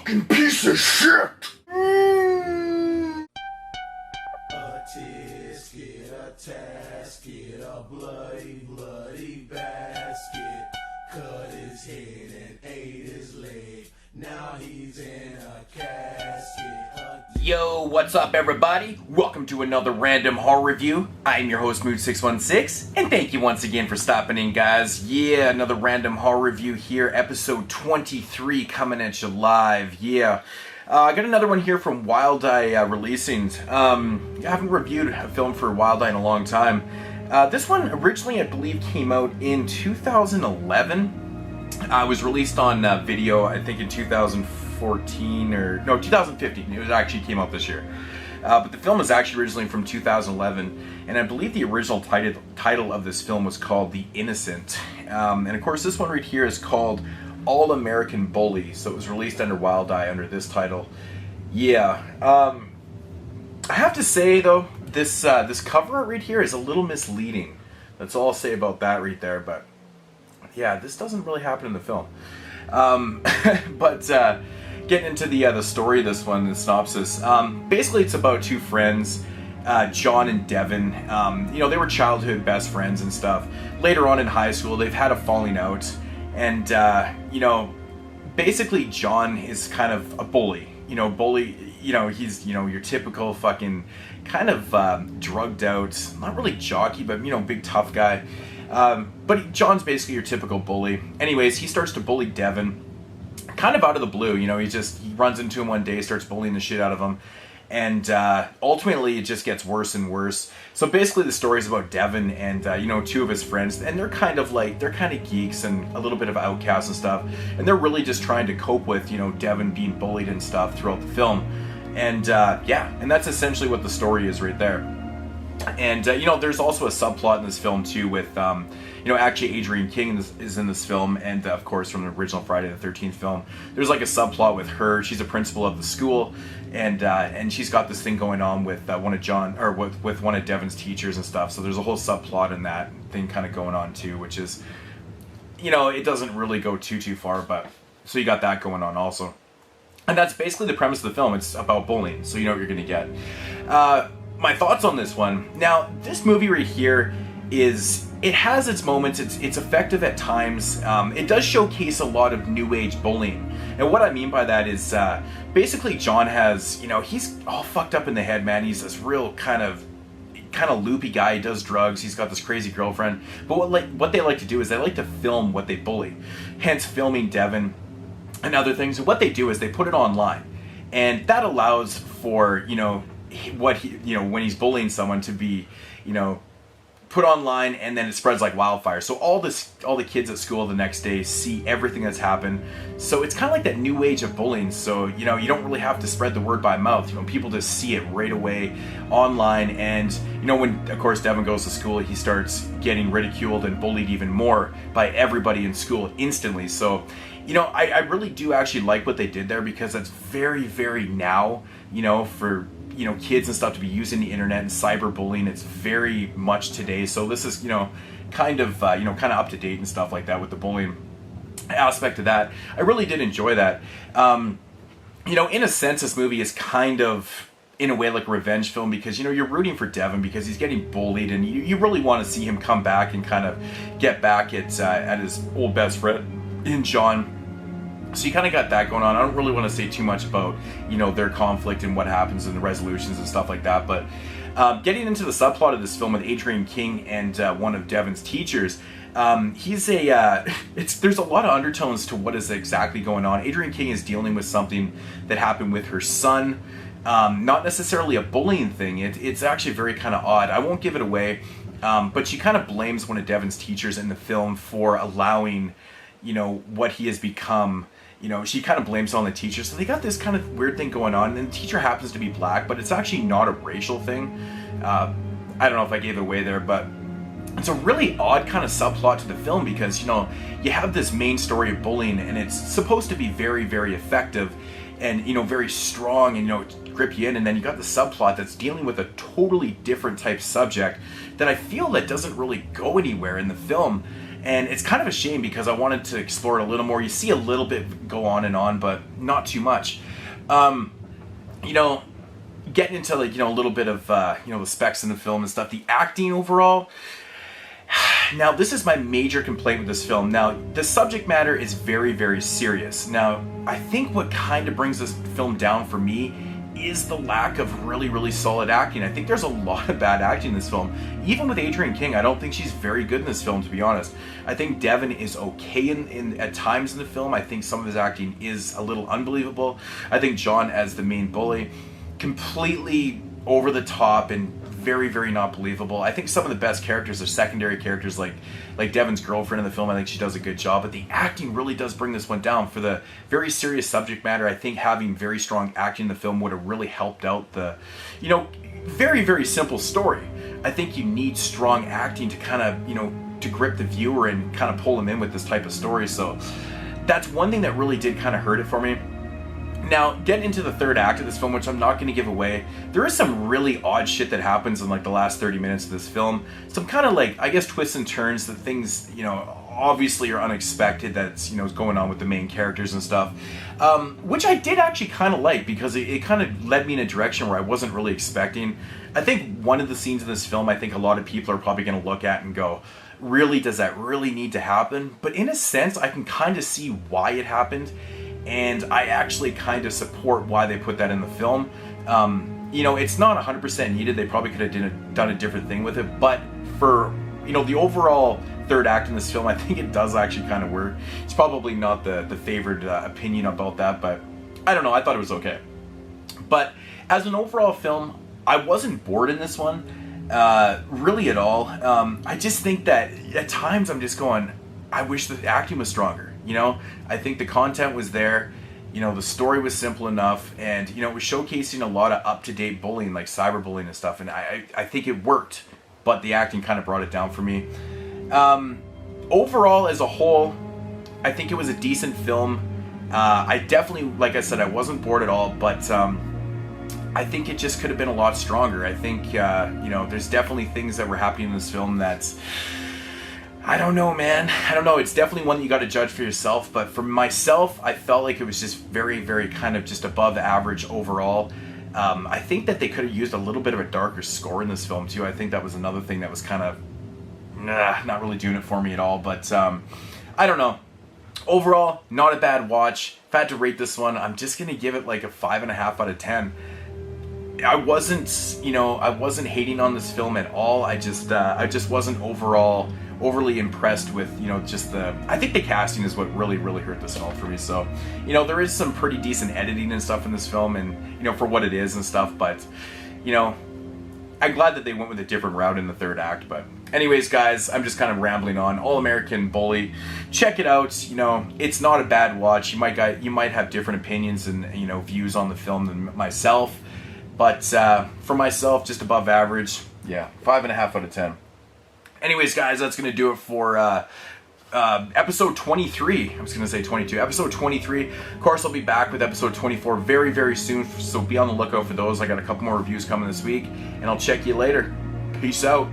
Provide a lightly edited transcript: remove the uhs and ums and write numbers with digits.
fucking piece of shit! A tisket, a tasket, a bloody, bloody basket. Cut his head and ate his leg. Now he's in a casket. Yo, what's up everybody? Welcome to another random horror review. I'm your host Moodz616, and thank you once again for stopping in, guys. Yeah, another random horror review here, episode 23 coming at you live. Yeah. I got another one here from Wild Eye Releasing. I haven't reviewed a film for Wild Eye in a long time. This one originally, I believe, came out in 2011. It was released on video, I think, in 2014 or no, 2015. It actually came out this year. But the film is actually originally from 2011, and I believe the original title of this film was called The Innocent. And of course, this one right here is called All American Bully. So it was released under Wild Eye under this title. Yeah. I have to say though, this cover art right here is a little misleading. That's all I'll say about that right there. But yeah, this doesn't really happen in the film. But getting into the story of this one, the synopsis. Basically, it's about two friends, John and Devin. They were childhood best friends and stuff. Later on in high school, they've had a falling out, and basically John is kind of a bully. He's your typical fucking kind of drugged out, not really jockey, but big tough guy. But John's basically your typical bully. Anyways, he starts to bully Devin, kind of out of the blue. He runs into him one day, starts bullying the shit out of him, and ultimately it just gets worse and worse. So basically the story is about Devin and two of his friends, and they're kind of geeks and a little bit of outcasts and stuff, and they're really just trying to cope with Devin being bullied and stuff throughout the film. And and that's essentially what the story is right there. And there's also a subplot in this film too with actually Adrienne King is in this film, and of course from the original Friday the 13th film, there's like a subplot with her. She's a principal of the school, and she's got this thing going on with one of Devin's teachers and stuff. So there's a whole subplot in that thing kind of going on too, which is it doesn't really go too far, but so you got that going on also. And that's basically the premise of the film. It's about bullying, so you know what you're gonna get. My thoughts on this one. Now, this movie right here it has its moments. It's effective at times. It does showcase a lot of new age bullying. And what I mean by that is basically John has, he's all fucked up in the head, man. He's this real kind of loopy guy. He does drugs. He's got this crazy girlfriend. But what they like to do is they like to film what they bully. Hence filming Devin and other things. And what they do is they put it online. And that allows for, what he, when he's bullying someone to be, put online, and then it spreads like wildfire. So all the kids at school the next day see everything that's happened. So it's kind of like that new age of bullying. So you don't really have to spread the word by mouth. People just see it right away online. And when of course Devin goes to school, he starts getting ridiculed and bullied even more by everybody in school instantly. So I really do actually like what they did there, because that's very, very now, for kids and stuff to be using the internet and cyberbullying. It's very much today. So this is kind of up to date and stuff like that with the bullying aspect of that. I really did enjoy that. In a sense, this movie is kind of in a way like a revenge film, because you're rooting for Devin because he's getting bullied, and you really want to see him come back and kind of get back at his old best friend in John. So you kind of got that going on. I don't really want to say too much about, their conflict and what happens and the resolutions and stuff like that. But getting into the subplot of this film with Adrienne King and one of Devin's teachers, there's a lot of undertones to what is exactly going on. Adrienne King is dealing with something that happened with her son. Not necessarily a bullying thing. It's actually very kind of odd. I won't give it away. But she kind of blames one of Devin's teachers in the film for allowing, what he has become. She kind of blames it on the teacher. So they got this kind of weird thing going on. And the teacher happens to be black, but it's actually not a racial thing. I don't know if I gave it away there, but it's a really odd kind of subplot to the film, because, you have this main story of bullying, and it's supposed to be very, very effective and, very strong and, grip you in. And then you got the subplot that's dealing with a totally different type subject that I feel that doesn't really go anywhere in the film. And it's kind of a shame because I wanted to explore it a little more. You see a little bit go on, but not too much. You know, getting into like, you know, a little bit of, you know, the specs in the film and stuff. The acting overall, now this is my major complaint with this film. Now, the subject matter is very, very serious. Now, I think what kind of brings this film down for me is the lack of really, really solid acting. I think there's a lot of bad acting in this film. Even with Adrienne King, I don't think she's very good in this film, to be honest. I think Devin is okay at times in the film. I think some of his acting is a little unbelievable. I think John as the main bully, completely over the top and very, very not believable. I think some of the best characters are secondary characters, like Devin's girlfriend in the film. I think she does a good job, but the acting really does bring this one down. For the very serious subject matter, I think having very strong acting in the film would have really helped out the, you know, very, very simple story. I think you need strong acting to kind of, you know, to grip the viewer and kind of pull them in with this type of story. So that's one thing that really did kind of hurt it for me. Now, getting into the third act of this film, which I'm not going to give away, there is some really odd shit that happens in like the last 30 minutes of this film. Some kind of like, I guess, twists and turns, that things, you know, obviously are unexpected that's, you know, is going on with the main characters and stuff. Which I did actually kind of like, because it kind of led me in a direction where I wasn't really expecting. I think one of the scenes in this film, I think a lot of people are probably going to look at and go, really, does that really need to happen? But in a sense, I can kind of see why it happened. And I actually kind of support why they put that in the film. You know, it's not 100% needed. They probably could have done a different thing with it. But for, you know, the overall third act in this film, I think it does actually kind of work. It's probably not the favored opinion about that, but I don't know. I thought it was okay. But as an overall film, I wasn't bored in this one, really at all. I just think that at times I'm just going, I wish the acting was stronger. You know, I think the content was there, you know, the story was simple enough, and, you know, it was showcasing a lot of up-to-date bullying, like cyberbullying and stuff, and I think it worked, but the acting kind of brought it down for me. Overall, as a whole, I think it was a decent film. I definitely, like I said, I wasn't bored at all, but I think it just could have been a lot stronger. I think, you know, there's definitely things that were happening in this film that's, I don't know, man. I don't know. It's definitely one that you got to judge for yourself. But for myself, I felt like it was just very, very kind of just above average overall. I think that they could have used a little bit of a darker score in this film too. I think that was another thing that was kind of not really doing it for me at all. But I don't know. Overall, not a bad watch. If I had to rate this one, I'm just going to give it like a 5.5 out of 10. I wasn't, you know, I wasn't hating on this film at all. I just wasn't overly impressed with, you know, just I think the casting is what really, really hurt this film for me. So, you know, there is some pretty decent editing and stuff in this film, and, you know, for what it is and stuff, but, you know, I'm glad that they went with a different route in the third act. But anyways, guys, I'm just kind of rambling on. All American Bully, check it out. You know, it's not a bad watch. You might have different opinions and, you know, views on the film than myself, but for myself, just above average. Yeah, 5.5 out of 10. Anyways, guys, that's going to do it for episode 23. I was going to say 22. Episode 23. Of course, I'll be back with episode 24 very, very soon, so be on the lookout for those. I got a couple more reviews coming this week, and I'll check you later. Peace out.